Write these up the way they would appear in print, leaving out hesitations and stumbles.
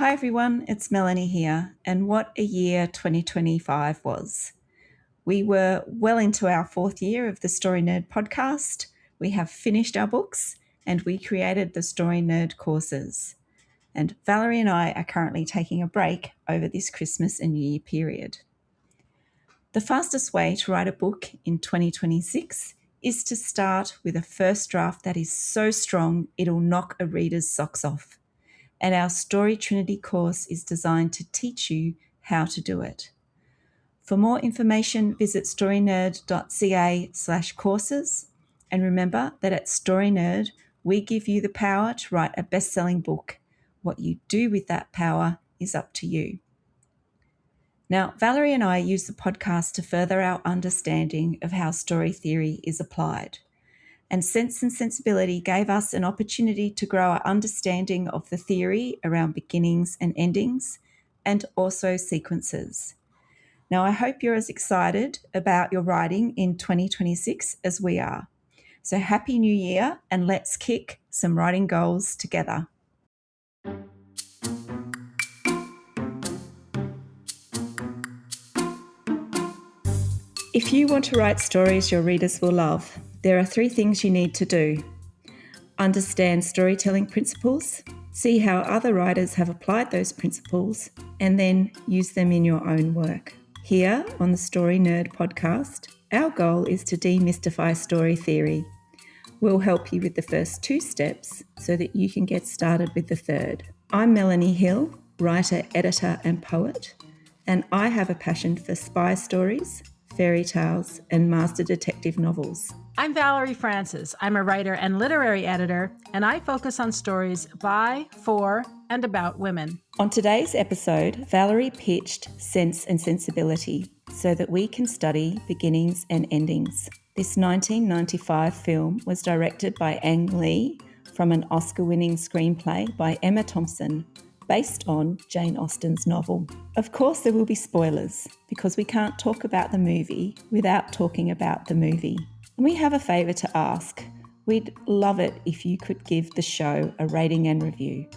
Hi everyone, it's Melanie here, and what a year 2025 was. We were well into our fourth year of the Story Nerd podcast. We have finished our books and we created the Story Nerd courses. And Valerie and I are currently taking a break over this Christmas and New Year period. The fastest way to write a book in 2026 is to start with a first draft that is so strong it'll knock a reader's socks off. And our Story Trinity course is designed to teach you how to do it. For more information, visit storynerd.ca/courses. And remember that at StoryNerd, we give you the power to write a best-selling book. What you do with that power is up to you. Now, Valerie and I use the podcast to further our understanding of how story theory is applied. And Sense and Sensibility gave us an opportunity to grow our understanding of the theory around beginnings and endings, and also sequences. Now, I hope you're as excited about your writing in 2026 as we are. So Happy New Year, and let's kick some writing goals together. If you want to write stories your readers will love, there are 3 things you need to do. Understand storytelling principles, see how other writers have applied those principles, and then use them in your own work. Here on the Story Nerd podcast, our goal is to demystify story theory. We'll help you with the first 2 steps so that you can get started with the third. I'm Melanie Hill, writer, editor, and poet, and I have a passion for spy stories, fairy tales, and master detective novels. I'm Valerie Francis. I'm a writer and literary editor, and I focus on stories by, for, and about women. On today's episode, Valerie pitched Sense and Sensibility so that we can study beginnings and endings. This 1995 film was directed by Ang Lee from an Oscar-winning screenplay by Emma Thompson, based on Jane Austen's novel. Of course, there will be spoilers because we can't talk about the movie without talking about the movie. And we have a favour to ask. We'd love it if you could give the show a rating and review.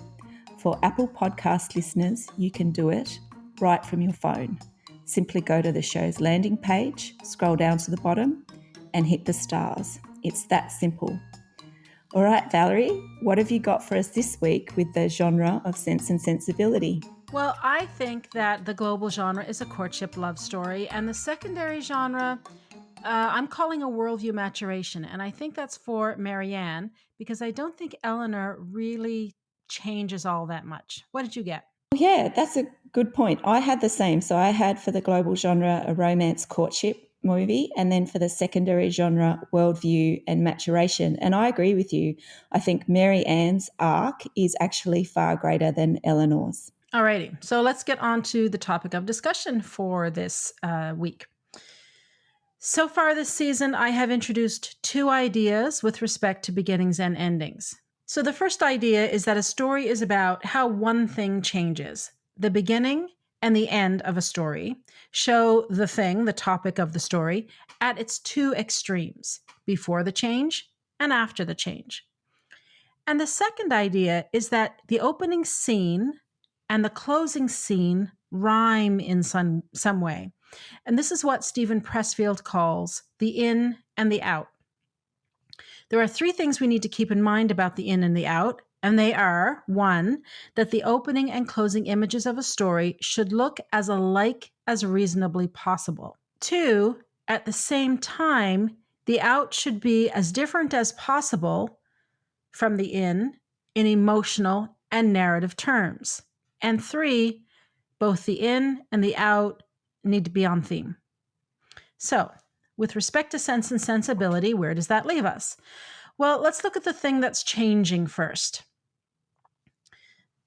For Apple Podcast listeners, you can do it right from your phone. Simply go to the show's landing page, scroll down to the bottom, and hit the stars. It's that simple. All right, Valerie, what have you got for us this week with the genre of Sense and Sensibility? Well, I think that the global genre is a courtship love story, and the secondary genre I'm calling a worldview maturation. And I think that's for Marianne, because I don't think Eleanor really changes all that much. What did you get? Yeah, that's a good point. I had the same. So I had for the global genre a romance courtship movie, and then for the secondary genre, worldview and maturation. And I agree with you. I think Mary Ann's arc is actually far greater than Eleanor's. Alrighty, so let's get on to the topic of discussion for this week. So far this season, I have introduced 2 ideas with respect to beginnings and endings. So the first idea is that a story is about how one thing changes. The beginning and the end of a story show the thing, the topic of the story, at its 2 extremes, before the change and after the change. And the second idea is that the opening scene and the closing scene rhyme in some way. And this is what Stephen Pressfield calls the in and the out. There are 3 things we need to keep in mind about the in and the out, and they are, 1, that the opening and closing images of a story should look as alike as reasonably possible. 2, at the same time, the out should be as different as possible from the in emotional and narrative terms. And 3, both the in and the out need to be on theme. So, with respect to Sense and Sensibility, where does that leave us? Well, let's look at the thing that's changing first.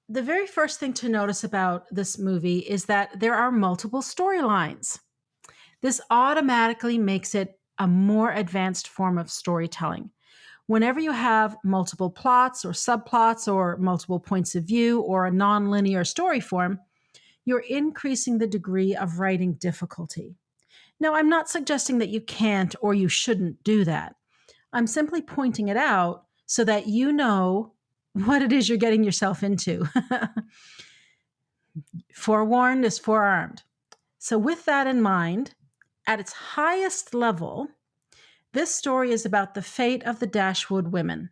The very first thing to notice about this movie is that there are multiple storylines. This automatically makes it a more advanced form of storytelling. Whenever you have multiple plots or subplots or multiple points of view or a nonlinear story form, you're increasing the degree of writing difficulty. Now, I'm not suggesting that you can't or you shouldn't do that. I'm simply pointing it out so that you know what it is you're getting yourself into. Forewarned is forearmed. So with that in mind, at its highest level, this story is about the fate of the Dashwood women.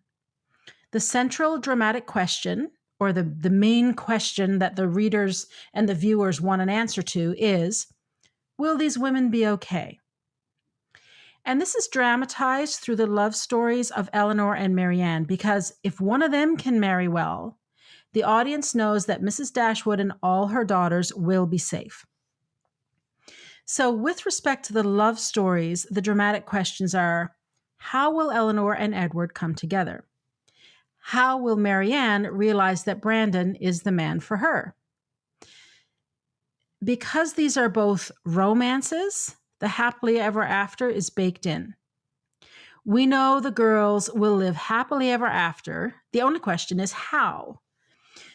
The central dramatic question, or the main question that the readers and the viewers want an answer to, is, will these women be okay? And this is dramatized through the love stories of Eleanor and Marianne, because if one of them can marry well, the audience knows that Mrs. Dashwood and all her daughters will be safe. So with respect to the love stories, the dramatic questions are, how will Eleanor and Edward come together? How will Marianne realize that Brandon is the man for her? Because these are both romances, the happily ever after is baked in. We know the girls will live happily ever after. The only question is how.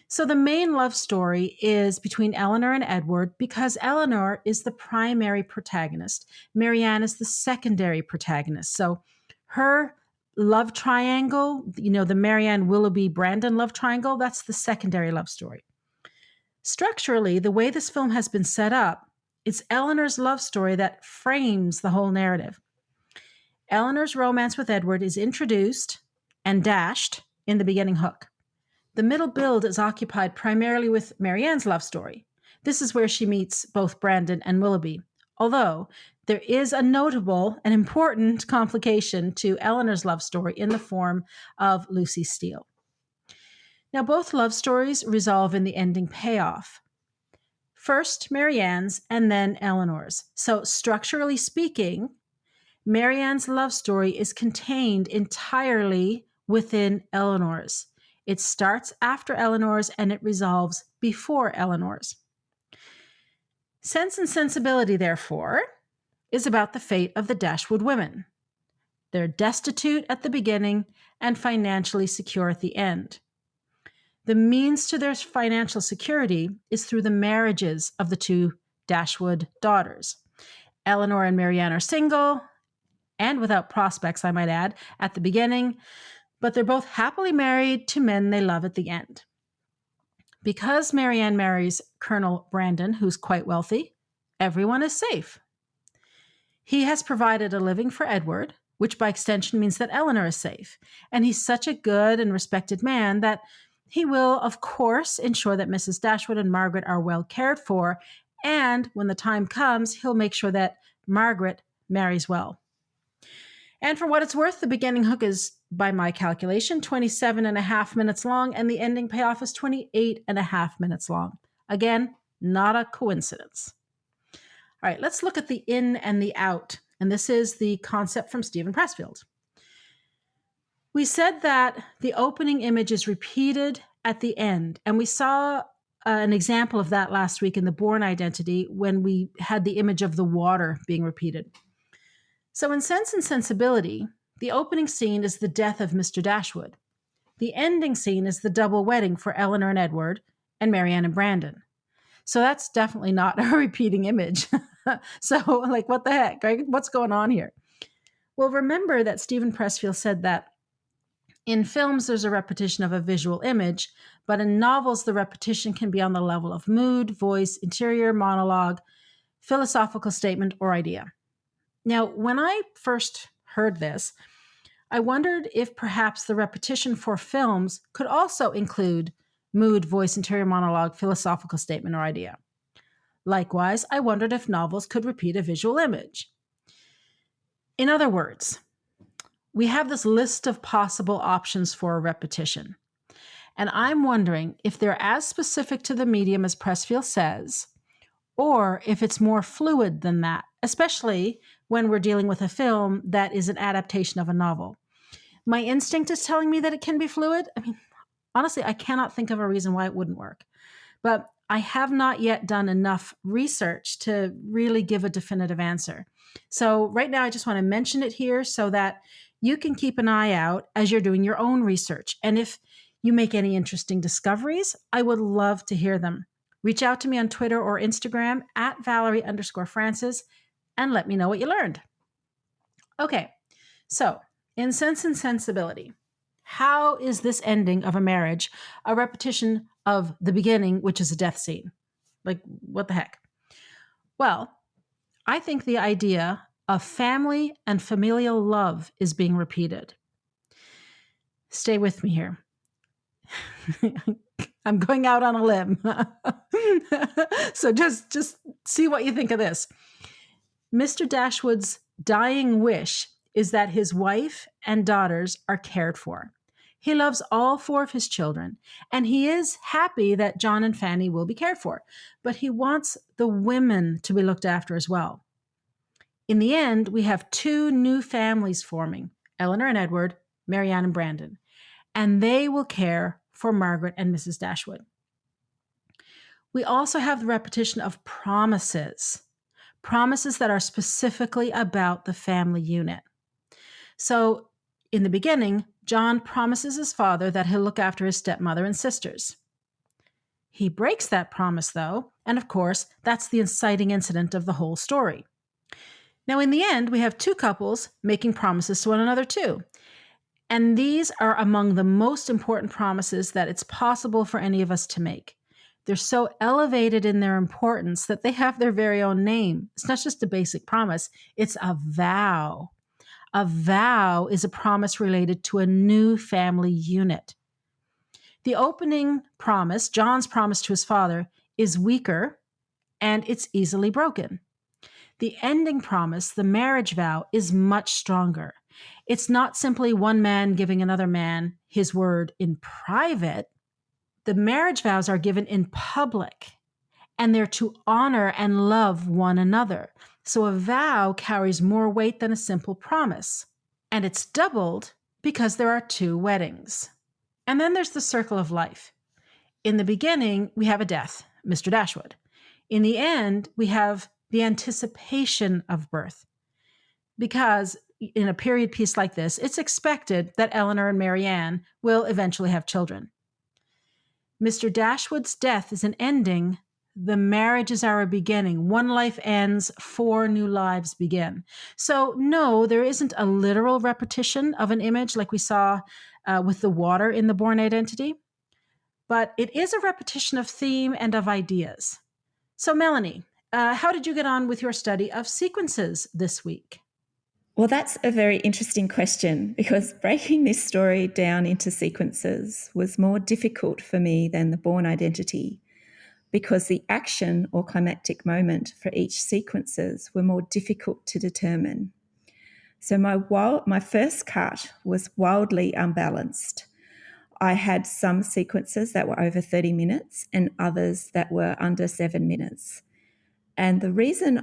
So the main love story is between Eleanor and Edward because Eleanor is the primary protagonist. Marianne is the secondary protagonist. So her love triangle, the Marianne Willoughby Brandon love triangle, that's the secondary love story. Structurally, the way this film has been set up, it's Eleanor's love story that frames the whole narrative. Eleanor's romance with Edward is introduced and dashed in the beginning hook. The middle build is occupied primarily with Marianne's love story. This is where she meets both Brandon and Willoughby, although there is a notable and important complication to Eleanor's love story in the form of Lucy Steele. Now, both love stories resolve in the ending payoff. First Marianne's and then Eleanor's. So structurally speaking, Marianne's love story is contained entirely within Eleanor's. It starts after Eleanor's and it resolves before Eleanor's. Sense and Sensibility, therefore, is about the fate of the Dashwood women. They're destitute at the beginning and financially secure at the end. The means to their financial security is through the marriages of the two Dashwood daughters. Eleanor and Marianne are single, and without prospects, I might add, at the beginning, but they're both happily married to men they love at the end. Because Marianne marries Colonel Brandon, who's quite wealthy, everyone is safe. He has provided a living for Edward, which by extension means that Eleanor is safe. And he's such a good and respected man that he will, of course, ensure that Mrs. Dashwood and Margaret are well cared for. And when the time comes, he'll make sure that Margaret marries well. And for what it's worth, the beginning hook is, by my calculation, 27 and a half minutes long, and the ending payoff is 28 and a half minutes long. Again, not a coincidence. All right, let's look at the in and the out. And this is the concept from Stephen Pressfield. We said that the opening image is repeated at the end, and we saw an example of that last week in The Bourne Identity when we had the image of the water being repeated. So in Sense and Sensibility, the opening scene is the death of Mr. Dashwood. The ending scene is the double wedding for Eleanor and Edward and Marianne and Brandon. So that's definitely not a repeating image. So, what the heck, right? What's going on here? Well, remember that Stephen Pressfield said that in films, there's a repetition of a visual image, but in novels, the repetition can be on the level of mood, voice, interior monologue, philosophical statement, or idea. Now, when I first heard this, I wondered if perhaps the repetition for films could also include mood, voice, interior monologue, philosophical statement, or idea. Likewise, I wondered if novels could repeat a visual image. In other words, we have this list of possible options for a repetition. And I'm wondering if they're as specific to the medium as Pressfield says, or if it's more fluid than that, especially when we're dealing with a film that is an adaptation of a novel. My instinct is telling me that it can be fluid. I mean, honestly, I cannot think of a reason why it wouldn't work. But I have not yet done enough research to really give a definitive answer. So right now, I just want to mention it here so that you can keep an eye out as you're doing your own research. And if you make any interesting discoveries, I would love to hear them. Reach out to me on Twitter or Instagram at Valerie_Francis and let me know what you learned. Okay, so in Sense and Sensibility, how is this ending of a marriage a repetition of the beginning, which is a death scene? Like, what the heck? Well, I think the idea of family and familial love is being repeated. Stay with me here. I'm going out on a limb. So just see what you think of this. Mr. Dashwood's dying wish is that his wife and daughters are cared for. He loves all 4 of his children, and he is happy that John and Fanny will be cared for, but he wants the women to be looked after as well. In the end, we have 2 new families forming, Eleanor and Edward, Marianne and Brandon, and they will care for Margaret and Mrs. Dashwood. We also have the repetition of promises that are specifically about the family unit. So in the beginning, John promises his father that he'll look after his stepmother and sisters. He breaks that promise, though, and of course, that's the inciting incident of the whole story. Now, in the end, we have 2 couples making promises to one another, too. And these are among the most important promises that it's possible for any of us to make. They're so elevated in their importance that they have their very own name. It's not just a basic promise, it's a vow. A vow is a promise related to a new family unit. The opening promise, John's promise to his father, is weaker and it's easily broken. The ending promise, the marriage vow, is much stronger. It's not simply one man giving another man his word in private. The marriage vows are given in public, and they're to honor and love one another. So a vow carries more weight than a simple promise. And it's doubled because there are 2 weddings. And then there's the circle of life. In the beginning, we have a death, Mr. Dashwood. In the end, we have the anticipation of birth. Because in a period piece like this, it's expected that Eleanor and Marianne will eventually have children. Mr. Dashwood's death is an ending. The marriages are a beginning. One life ends, 4 new lives begin. So no, there isn't a literal repetition of an image like we saw with the water in the Bourne Identity, but it is a repetition of theme and of ideas. So Melanie, how did you get on with your study of sequences this week? Well, that's a very interesting question because breaking this story down into sequences was more difficult for me than the Bourne Identity because the action or climactic moment for each sequences were more difficult to determine. So my first cut was wildly unbalanced. I had some sequences that were over 30 minutes and others that were under 7 minutes. And the reason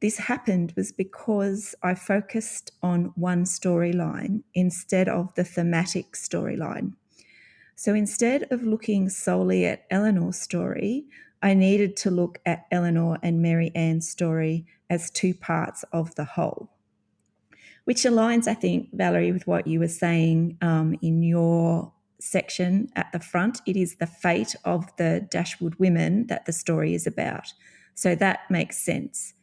this happened was because I focused on one storyline instead of the thematic storyline. So instead of looking solely at Eleanor's story, I needed to look at Eleanor and Mary Ann's story as 2 parts of the whole, which aligns, I think, Valerie, with what you were saying in your section at the front. It is the fate of the Dashwood women that the story is about. So that makes sense.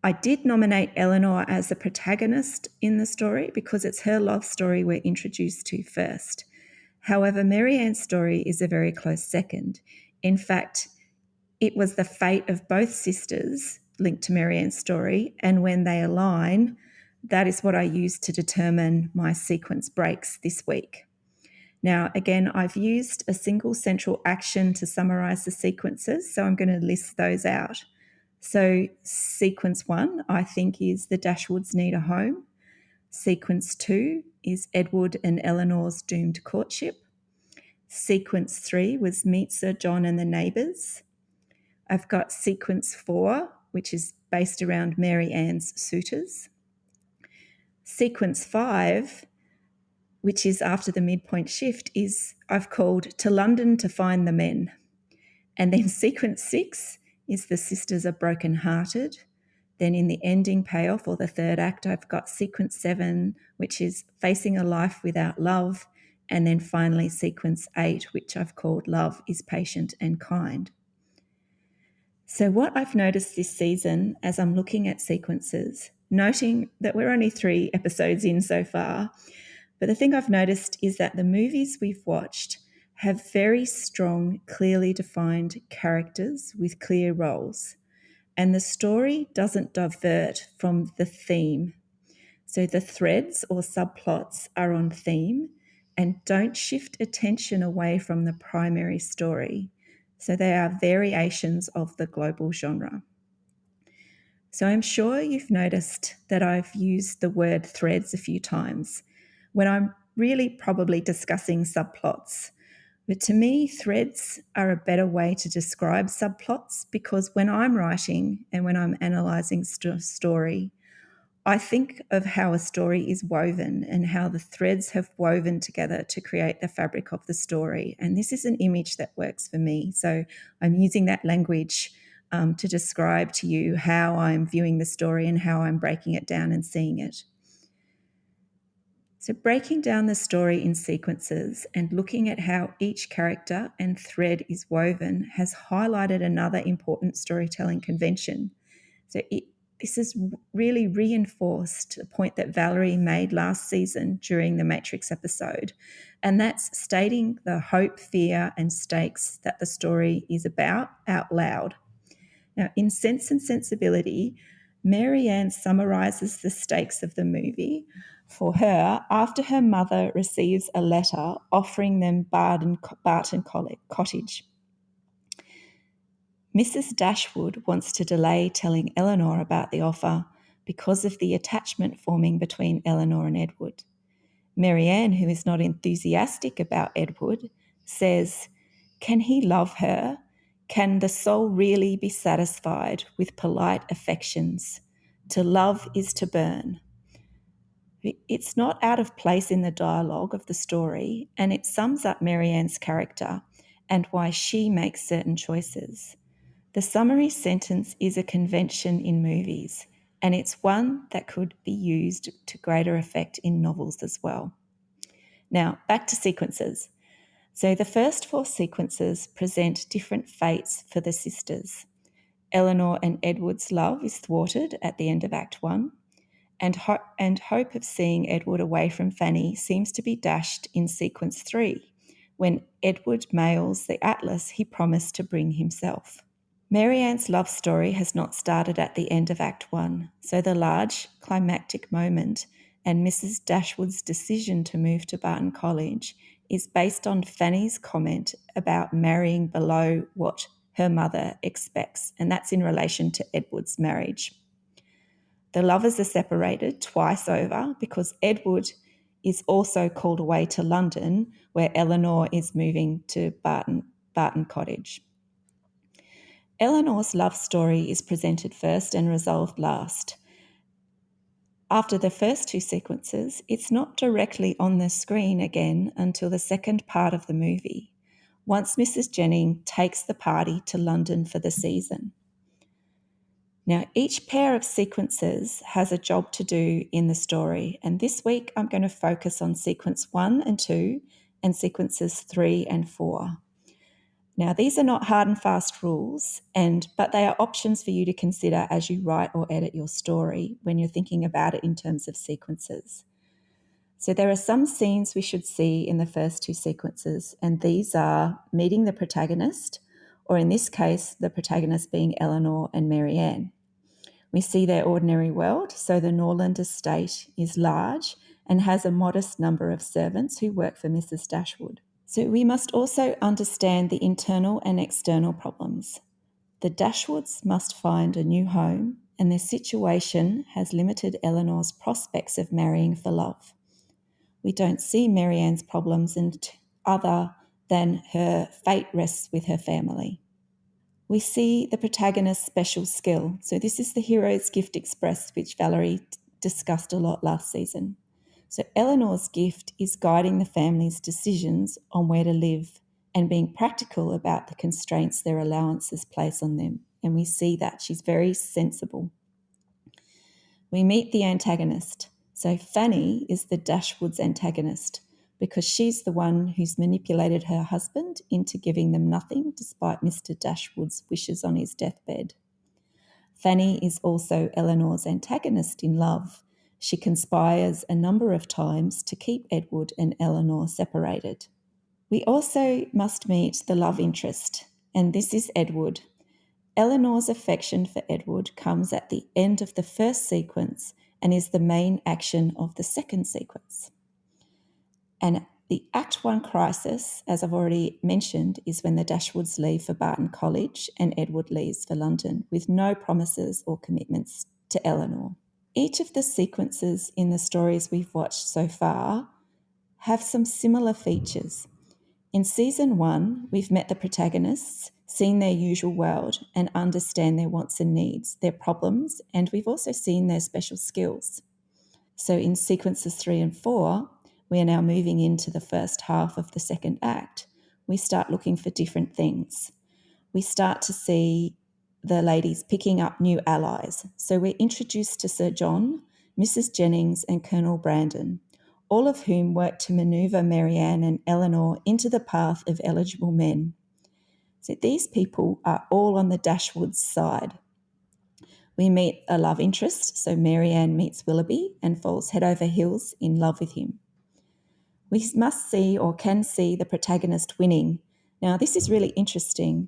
I did nominate Eleanor as the protagonist in the story because it's her love story we're introduced to first. However, Mary Ann's story is a very close second. In fact, it was the fate of both sisters linked to Mary Ann's story, and when they align, that is what I used to determine my sequence breaks this week. Now, again, I've used a single central action to summarize the sequences, so I'm going to list those out. So sequence 1, I think, is the Dashwoods need a home. Sequence 2 is Edward and Eleanor's doomed courtship. Sequence 3 was Meet Sir John and the neighbours. I've got sequence 4, which is based around Mary Ann's suitors. Sequence 5, which is after the midpoint shift, is I've called To London to Find the Men. And then sequence 6 is The Sisters Are Broken Hearted. Then in the ending payoff or the third act, I've got sequence 7, which is Facing a Life Without Love. And then finally sequence 8, which I've called Love is Patient and Kind. So what I've noticed this season as I'm looking at sequences, noting that we're only 3 episodes in so far, but the thing I've noticed is that the movies we've watched have very strong, clearly defined characters with clear roles, and the story doesn't divert from the theme. So the threads or subplots are on theme and don't shift attention away from the primary story. So they are variations of the global genre. So I'm sure you've noticed that I've used the word threads a few times when I'm really probably discussing subplots. But to me, threads are a better way to describe subplots because when I'm writing and when I'm analysing story, I think of how a story is woven and how the threads have woven together to create the fabric of the story. And this is an image that works for me. So I'm using that language to describe to you how I'm viewing the story and how I'm breaking it down and seeing it. So breaking down the story in sequences and looking at how each character and thread is woven has highlighted another important storytelling convention. So this has really reinforced a point that Valerie made last season during the Matrix episode, and that's stating the hope, fear, and stakes that the story is about out loud. Now, in Sense and Sensibility, Marianne summarises the stakes of the movie for her after her mother receives a letter offering them Barton Cottage. Mrs. Dashwood wants to delay telling Eleanor about the offer because of the attachment forming between Eleanor and Edward. Marianne, who is not enthusiastic about Edward, says, "Can he love her? Can the soul really be satisfied with polite affections? To love is to burn." It's not out of place in the dialogue of the story, and it sums up Marianne's character and why she makes certain choices. The summary sentence is a convention in movies, and it's one that could be used to greater effect in novels as well. Now, back to sequences. So the first 4 sequences present different fates for the sisters. Eleanor and Edward's love is thwarted at the end of Act 1, and hope of seeing Edward away from Fanny seems to be dashed in sequence 3, when Edward mails the atlas he promised to bring himself. Marianne's love story has not started at the end of Act 1, so the large climactic moment and Mrs. Dashwood's decision to move to Barton College is based on Fanny's comment about marrying below what her mother expects, and that's in relation to Edward's marriage. The lovers are separated twice over because Edward is also called away to London, where Eleanor is moving to Barton Cottage. Eleanor's love story is presented first and resolved last. After the first 2 sequences, it's not directly on the screen again until the second part of the movie, once Mrs. Jennings takes the party to London for the season. Now, each pair of sequences has a job to do in the story, and this week I'm going to focus on sequence 1 and 2 and sequences 3 and 4. Now, these are not hard and fast rules, but they are options for you to consider as you write or edit your story when you're thinking about it in terms of sequences. So there are some scenes we should see in the first 2 sequences, and these are meeting the protagonist, or in this case, the protagonist being Eleanor and Marianne. We see their ordinary world, so the Norland estate is large and has a modest number of servants who work for Mrs. Dashwood. So we must also understand the internal and external problems. The Dashwoods must find a new home, and their situation has limited Eleanor's prospects of marrying for love. We don't see Marianne's problems other than her fate rests with her family. We see the protagonist's special skill. So this is the hero's gift express, which Valerie discussed a lot last season. So Eleanor's gift is guiding the family's decisions on where to live and being practical about the constraints their allowances place on them. And we see that she's very sensible. We meet the antagonist. So Fanny is the Dashwoods' antagonist because she's the one who's manipulated her husband into giving them nothing despite Mr. Dashwood's wishes on his deathbed. Fanny is also Eleanor's antagonist in love. She conspires a number of times to keep Edward and Eleanor separated. We also must meet the love interest, and this is Edward. Eleanor's affection for Edward comes at the end of the first sequence and is the main action of the second sequence. And the Act 1 crisis, as I've already mentioned, is when the Dashwoods leave for Barton College and Edward leaves for London with no promises or commitments to Eleanor. Each of the sequences in the stories we've watched so far have some similar features. In season 1, we've met the protagonists, seen their usual world, and understand their wants and needs, their problems, and we've also seen their special skills. So in sequences 3 and 4, we are now moving into the first half of the second act. We start looking for different things. We start to see the ladies picking up new allies. So we're introduced to Sir John, Mrs. Jennings, and Colonel Brandon, all of whom work to manoeuvre Marianne and Eleanor into the path of eligible men. So these people are all on the Dashwoods' side. We meet a love interest, so Marianne meets Willoughby and falls head over heels in love with him. We must see or can see the protagonist winning. Now, this is really interesting.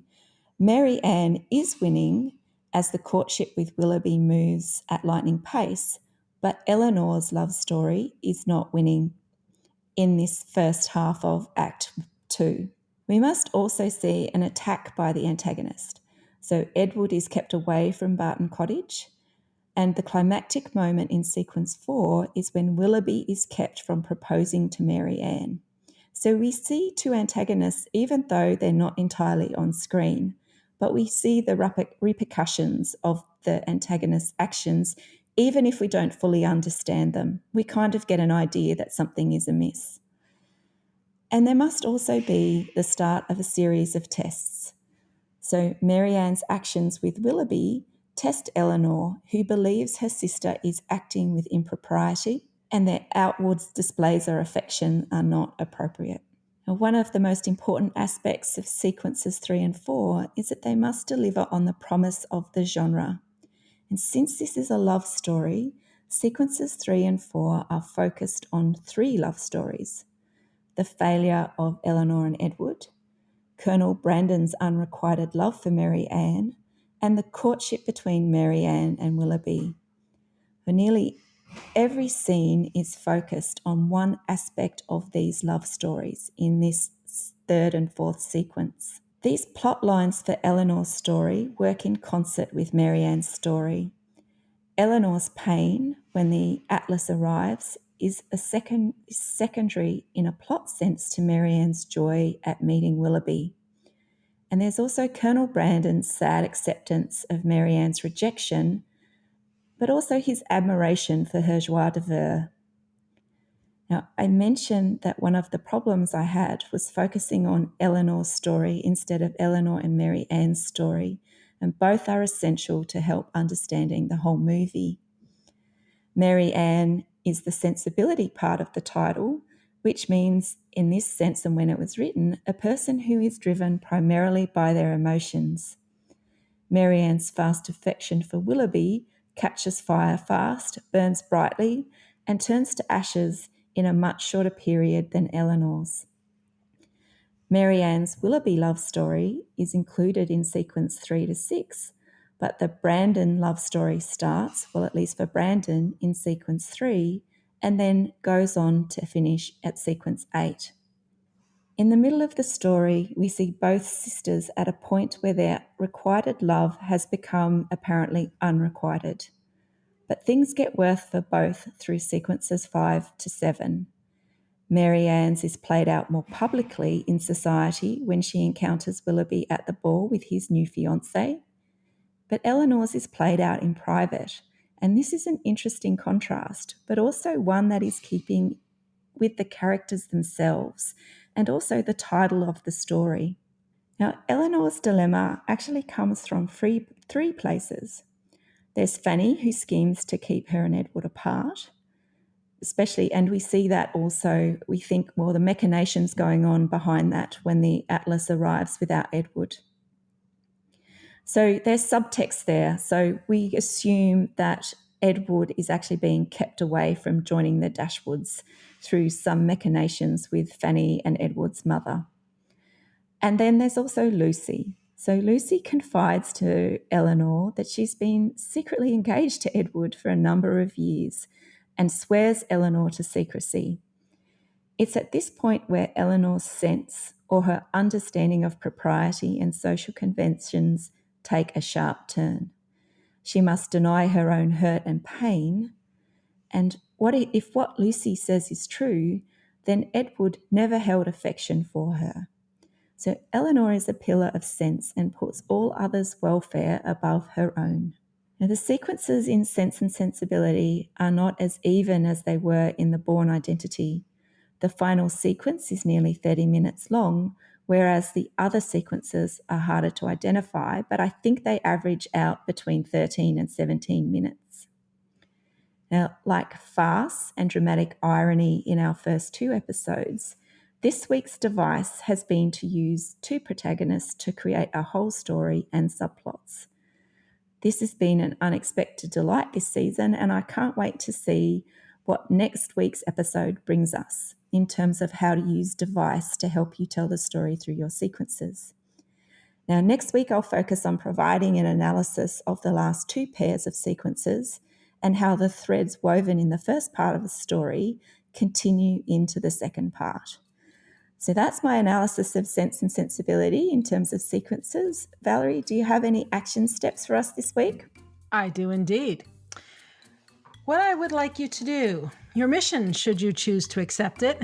Marianne is winning as the courtship with Willoughby moves at lightning pace, but Eleanor's love story is not winning in this first half of Act 2. We must also see an attack by the antagonist. So Edward is kept away from Barton Cottage, and the climactic moment in sequence 4 is when Willoughby is kept from proposing to Marianne. So we see two antagonists even though they're not entirely on screen, but we see the repercussions of the antagonist's actions even if we don't fully understand them. We kind of get an idea that something is amiss. And there must also be the start of a series of tests. So Marianne's actions with Willoughby test Eleanor, who believes her sister is acting with impropriety and their outward displays of affection are not appropriate. Now, one of the most important aspects of sequences 3 and 4 is that they must deliver on the promise of the genre. And since this is a love story, sequences 3 and 4 are focused on 3 love stories: the failure of Eleanor and Edward, Colonel Brandon's unrequited love for Marianne, and the courtship between Marianne and Willoughby. For nearly every scene is focused on one aspect of these love stories in this third and fourth sequence. These plot lines for Eleanor's story work in concert with Marianne's story. Eleanor's pain when the Atlas arrives is secondary in a plot sense to Marianne's joy at meeting Willoughby. And there's also Colonel Brandon's sad acceptance of Marianne's rejection, but also his admiration for her joie de vivre. Now, I mentioned that one of the problems I had was focusing on Eleanor's story instead of Eleanor and Marianne's story, and both are essential to help understanding the whole movie. Marianne is the sensibility part of the title, which means, in this sense and when it was written, a person who is driven primarily by their emotions. Marianne's fast affection for Willoughby catches fire fast, burns brightly, and turns to ashes in a much shorter period than Eleanor's. Marianne's Willoughby love story is included in sequence 3 to 6, but the Brandon love story starts, well, at least for Brandon, in sequence 3, and then goes on to finish at sequence 8. In the middle of the story, we see both sisters at a point where their requited love has become apparently unrequited. But things get worse for both through sequences 5 to 7. Marianne's is played out more publicly in society when she encounters Willoughby at the ball with his new fiancée, but Eleanor's is played out in private, and this is an interesting contrast, but also one that is keeping with the characters themselves and also the title of the story. Now, Eleanor's dilemma actually comes from three places. There's Fanny, who schemes to keep her and Edward apart, especially, and we see that also, we think, well, the machinations going on behind that when the Atlas arrives without Edward. So there's subtext there. So we assume that Edward is actually being kept away from joining the Dashwoods through some machinations with Fanny and Edward's mother. And then there's also Lucy. So Lucy confides to Eleanor that she's been secretly engaged to Edward for a number of years and swears Eleanor to secrecy. It's at this point where Eleanor's sense or her understanding of propriety and social conventions take a sharp turn. She must deny her own hurt and pain. And if what Lucy says is true, then Edward never held affection for her. So Eleanor is a pillar of sense and puts all others' welfare above her own. Now, the sequences in Sense and Sensibility are not as even as they were in The Born Identity. The final sequence is nearly 30 minutes long, whereas the other sequences are harder to identify, but I think they average out between 13 and 17 minutes. Now, like farce and dramatic irony in our first 2 episodes, this week's device has been to use 2 protagonists to create a whole story and subplots. This has been an unexpected delight this season, and I can't wait to see what next week's episode brings us in terms of how to use device to help you tell the story through your sequences. Now, next week I'll focus on providing an analysis of the last 2 pairs of sequences and how the threads woven in the first part of the story continue into the second part. So that's my analysis of Sense and Sensibility in terms of sequences. Valerie, do you have any action steps for us this week? I do indeed. What I would like you to do, your mission, should you choose to accept it,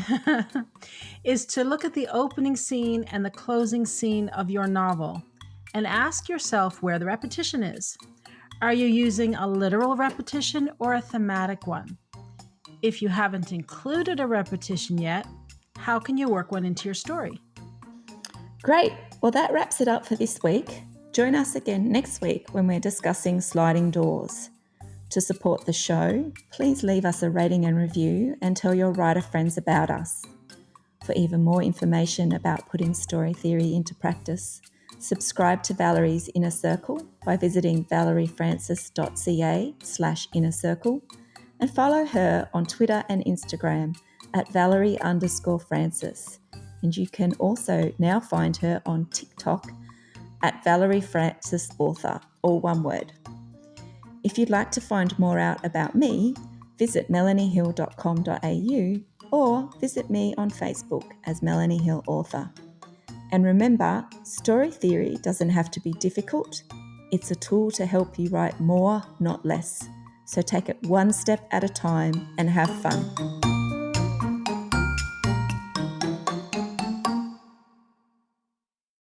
is to look at the opening scene and the closing scene of your novel and ask yourself where the repetition is. Are you using a literal repetition or a thematic one? If you haven't included a repetition yet, how can you work one into your story? Great. Well, that wraps it up for this week. Join us again next week when we're discussing sliding doors. To support the show, please leave us a rating and review and tell your writer friends about us. For even more information about putting story theory into practice, subscribe to Valerie's Inner Circle by visiting valeriefrancis.ca/innercircle and follow her on Twitter and Instagram at Valerie_Francis. And you can also now find her on TikTok at Valerie Francis Author, all one word. If you'd like to find more out about me, visit melaniehill.com.au or visit me on Facebook as Melanie Hill Author. And remember, story theory doesn't have to be difficult. It's a tool to help you write more, not less. So take it one step at a time and have fun.